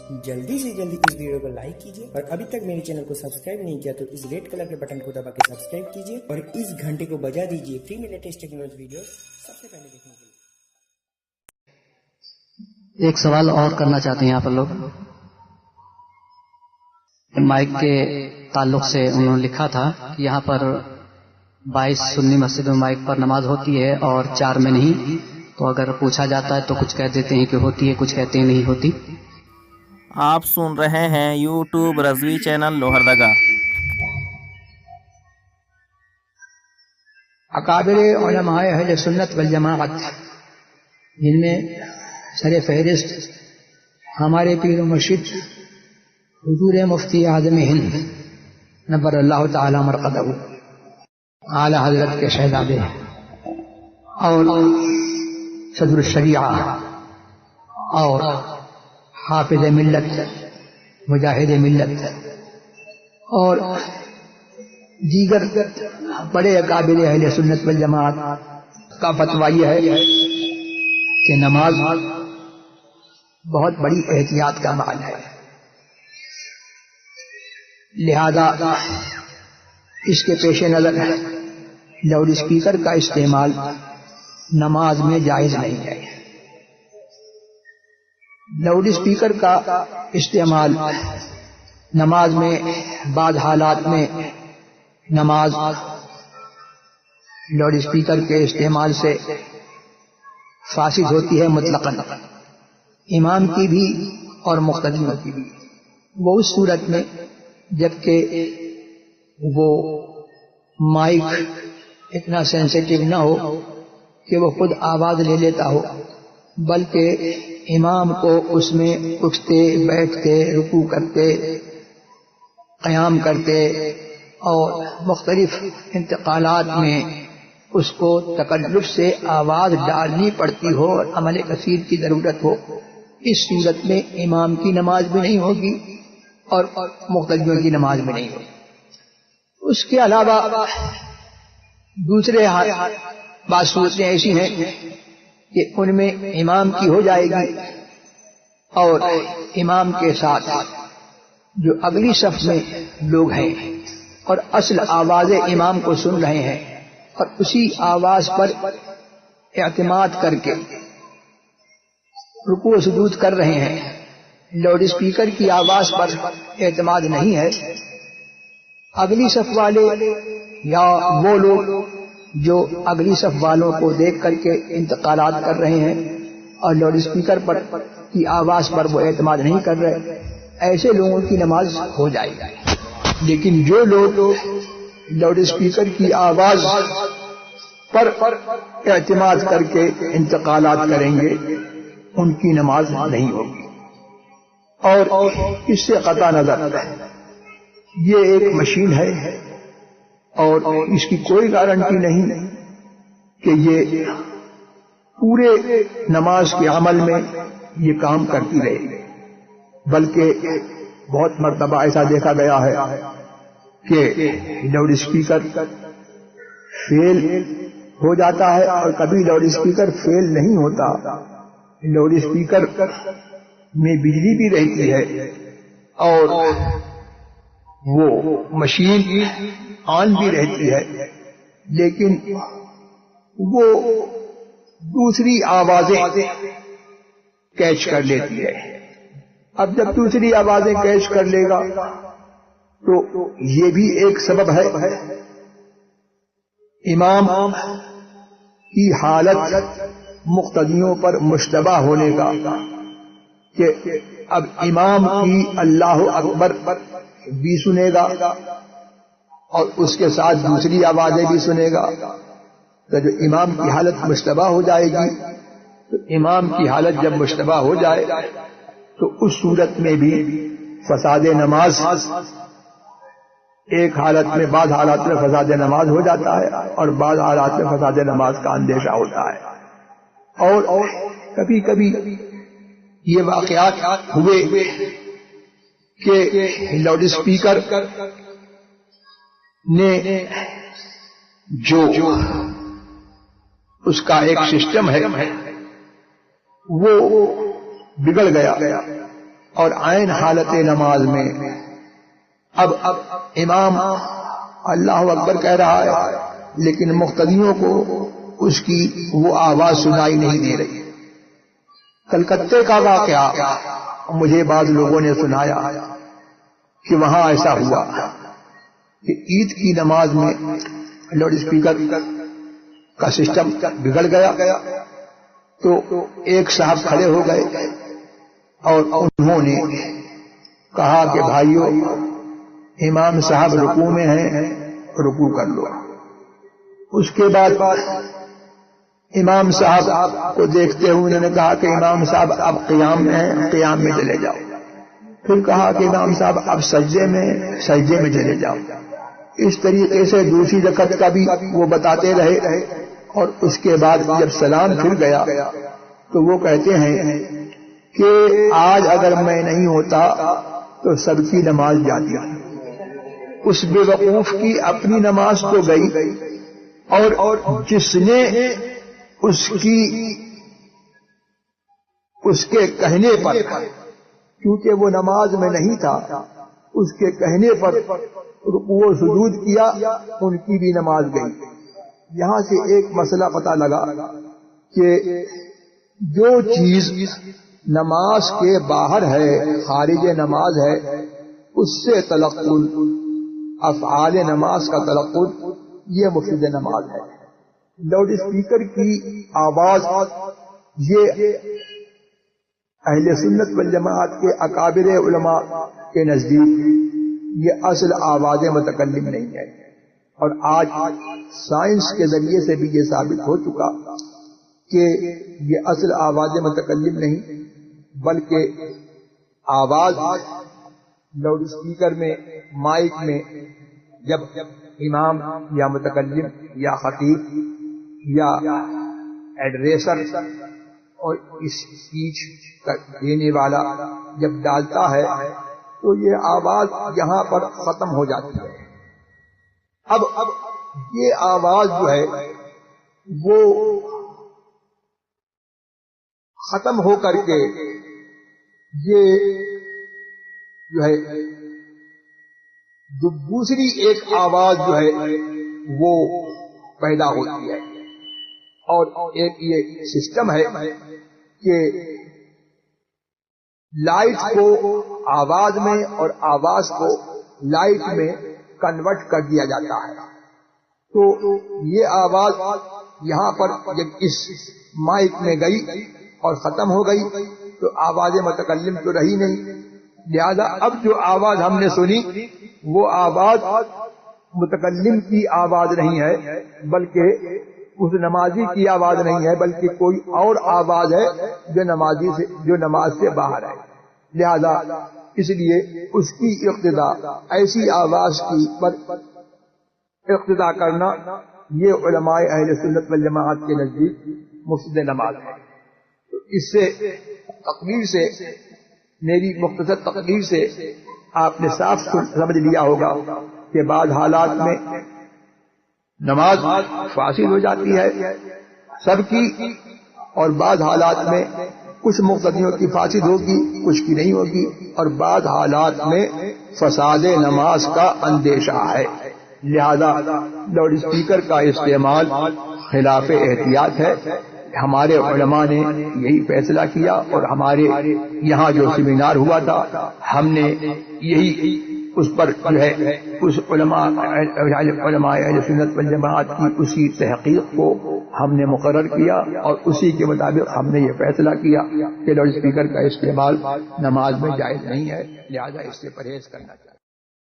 जल्दी से जल्दी इस वीडियो को लाइक कीजिए और अभी तक मेरे चैनल को सब्सक्राइब नहीं किया तो इस रेड कलर के बटन को दबा के सब्सक्राइब कीजिए और इस घंटे को बजा दीजिए फ्री में लेटेस्ट टेक्नोलॉजी वीडियो सबसे पहले देखने के लिए। एक सवाल और करना चाहते हैं यहाँ पर लोग, माइक के ताल्लुक से उन्होंने लिखा था कि यहाँ पर 22 सुन्नी मस्जिद में माइक पर नमाज होती है और 4 में नहीं, तो अगर पूछा जाता है तो कुछ कह देते हैं कि होती है, कुछ कहते हैं नहीं होती। आप सुन रहे हैं यूट्यूब रजवी चैनल लोहरदगा। अकाबिर उलमाए अहले सुन्नत वल जमाअत, जिनमें सर फहरिस्त हमारे पीर मुर्शिद हुजूर मुफ्ती आज़म हिंद नब्बर अल्लाह ताला मरक़दहू आला हज़रत के शहज़ादे और सदर शरीआ और हाफिज मिल्लत मुजाहिद मिल्लत और दीगर बड़े अकाबिर अहले सुन्नत वल जमाअत का फतवा यह है कि नमाज बहुत बड़ी एहतियात का अमल है, लिहाजा इसके पेश नजर लाउड स्पीकर का इस्तेमाल नमाज में जायज नहीं है। लाउड स्पीकर का इस्तेमाल नमाज में बाद हालात में नमाज लाउड स्पीकर के इस्तेमाल से फासिद होती है मुतलकन, इमाम की भी और मुक़्तदियों की भी। वो उस सूरत में जबकि वो माइक इतना सेंसिटिव न हो कि वो खुद आवाज ले लेता हो, बल्कि इमाम को उसमें उठते बैठते रुकू करते क़याम करते और मुख्तलिफ इंतकालात में उसको तकल्लुफ से आवाज डालनी पड़ती हो और अमल कसीर की जरूरत हो, इस सूरत में इमाम की नमाज भी नहीं होगी और मुक़्तदियों की नमाज भी नहीं होगी। उसके अलावा दूसरे बात सूरतें ऐसी हैं कि उनमें इमाम की हो जाएगी और इमाम के साथ जो अगली सफ में लोग हैं और असल आवाज़े इमाम को सुन रहे हैं और उसी आवाज पर एतमाद करके रुकू सुजूद कर रहे हैं, लाउड स्पीकर की आवाज पर एतमाद नहीं है। अगली सफ वाले या वो लोग जो अगली सफ वालों को देख करके इंतकालात कर रहे हैं और लाउड स्पीकर पर की आवाज पर वो एतमाद नहीं कर रहे, ऐसे लोगों की नमाज हो जाएगी। लेकिन जो लोग लाउड स्पीकर की आवाज पर एतमाद करके इंतकालात करेंगे उनकी नमाज नहीं होगी। और इससे कता नजर ये एक मशीन है और इसकी कोई गारंटी नहीं कि ये पूरे नमाज के अमल में ये काम करती रहेगी, बल्कि बहुत मर्तबा ऐसा देखा गया है कि लाउड स्पीकर फेल हो जाता है और कभी लाउड स्पीकर फेल नहीं होता। लाउड स्पीकर में बिजली भी रहती है और वो मशीन ऑन भी रहती है, लेकिन वो दूसरी आवाजें कैच कर लेती है। अब जब दूसरी आवाजें कैच कर लेगा तो ये भी एक सबब है इमाम की हालत मुक़्तदियों पर मुश्तबा होने का कि अब इमाम की अल्लाह अकबर भी सुनेगा और उसके साथ दूसरी आवाजें भी सुनेगा। तो जो इमाम की हालत मुश्तबा हो जाएगी, तो इमाम की हालत जब मुश्तबा हो जाए तो उस सूरत में भी फसाद नमाज एक हालत में बाद हालात में फसाद नमाज हो जाता है और बाद हालात में फसाद नमाज का अंदेशा होता है। और कभी कभी ये वाक़यात हुए कि लाउड स्पीकर ने जो उसका एक सिस्टम है वो बिगड़ गया اور عین حالت نماز میں اب امام اللہ اکبر کہہ رہا ہے لیکن مقتدیوں کو اس کی وہ آواز سنائی نہیں دے رہی. کلکتے کا واقعہ مجھے بعض لوگوں نے سنایا کہ وہاں ایسا ہوا کہ عید کی نماز میں لاؤڈ اسپیکر کا سسٹم بگڑ گیا تو ایک صاحب کھڑے ہو گئے اور انہوں نے کہا کہ بھائیو امام صاحب رکوع میں ہیں رکوع کر لو. اس کے بعد امام صاحب کو دیکھتے ہوئے انہوں نے کہا کہ امام صاحب اب قیام میں ہیں قیام میں چلے جاؤ. پھر کہا کہ امام صاحب اب سجدے میں چلے جاؤ. اس طریقے سے دوسری رکعت کا بھی وہ بتاتے رہے اور اس کے بعد جب سلام پھر گیا تو وہ کہتے ہیں کہ آج اگر میں نہیں ہوتا تو سب کی نماز جاتی. اس بے وقوف کی اپنی نماز تو گئی اور جس نے اس کے کہنے پر کیونکہ وہ نماز میں نہیں تھا اس کے کہنے پر رکوع و سجود کیا ان کی بھی نماز گئی. یہاں سے ایک مسئلہ پتہ لگا کہ جو چیز نماز کے باہر ہے خارج نماز ہے اس سے تلقل افعال نماز کا تلقل یہ مفسد نماز ہے. لاؤڈ اسپیکر کی آواز یہ اہل سنت والجماعت کے اکابر علماء کے نزدیک یہ اصل آواز متکلم نہیں ہے. اور آج سائنس کے ذریعے سے بھی یہ ثابت ہو چکا کہ یہ اصل آواز متکلم نہیں بلکہ آواز لاؤڈ اسپیکر میں مائک میں جب امام یا متکلم یا خطیب یا ایڈریسر اور اسپیچ دینے والا جب ڈالتا ہے تو یہ آواز یہاں پر ختم ہو جاتی ہے. اب یہ آواز جو ہے وہ ختم ہو کر کے یہ جو ہے جو دوسری ایک آواز جو ہے وہ پیدا ہوتی ہے. اور ایک یہ سسٹم ہے کہ لائٹ کو آواز میں اور آواز کو لائٹ میں کنورٹ کر دیا جاتا ہے. تو یہ آواز یہاں پر جب اس مائک میں گئی اور ختم ہو گئی تو آواز متکلم تو رہی نہیں. لہذا اب جو آواز ہم نے سنی وہ آواز متکلم کی آواز نہیں ہے بلکہ اس نمازی کی آواز نہیں ہے بلکہ کوئی اور آواز ہے جو نماز سے باہر ہے. لہذا اس لیے اس کی اقتدا ایسی آواز کی پر اقتدا کرنا یہ علماء اہل سنت والجماعت کے نزدیک مفسد نماز ہے. تو اس سے تقریر سے میری مختصر تقریر سے آپ نے صاف سمجھ لیا ہوگا کہ بعض حالات میں نماز فاسد ہو جاتی ہے سب کی اور بعض حالات میں کچھ مقتدیوں کی فاسد ہوگی کچھ کی نہیں ہوگی اور بعض حالات میں فساد نماز کا اندیشہ ہے. لہذا لاؤڈ اسپیکر کا استعمال خلاف احتیاط ہے. ہمارے علماء نے یہی فیصلہ کیا اور ہمارے یہاں جو سیمینار ہوا تھا ہم نے یہی اس پر جو ہے اس علماء اہل سنت والجماعت کی اسی تحقیق کو ہم نے مقرر کیا اور اسی کے مطابق ہم نے یہ فیصلہ کیا کہ لاؤڈ اسپیکر کا استعمال نماز میں جائز نہیں ہے. لہذا اس سے پرہیز کرنا چاہیے.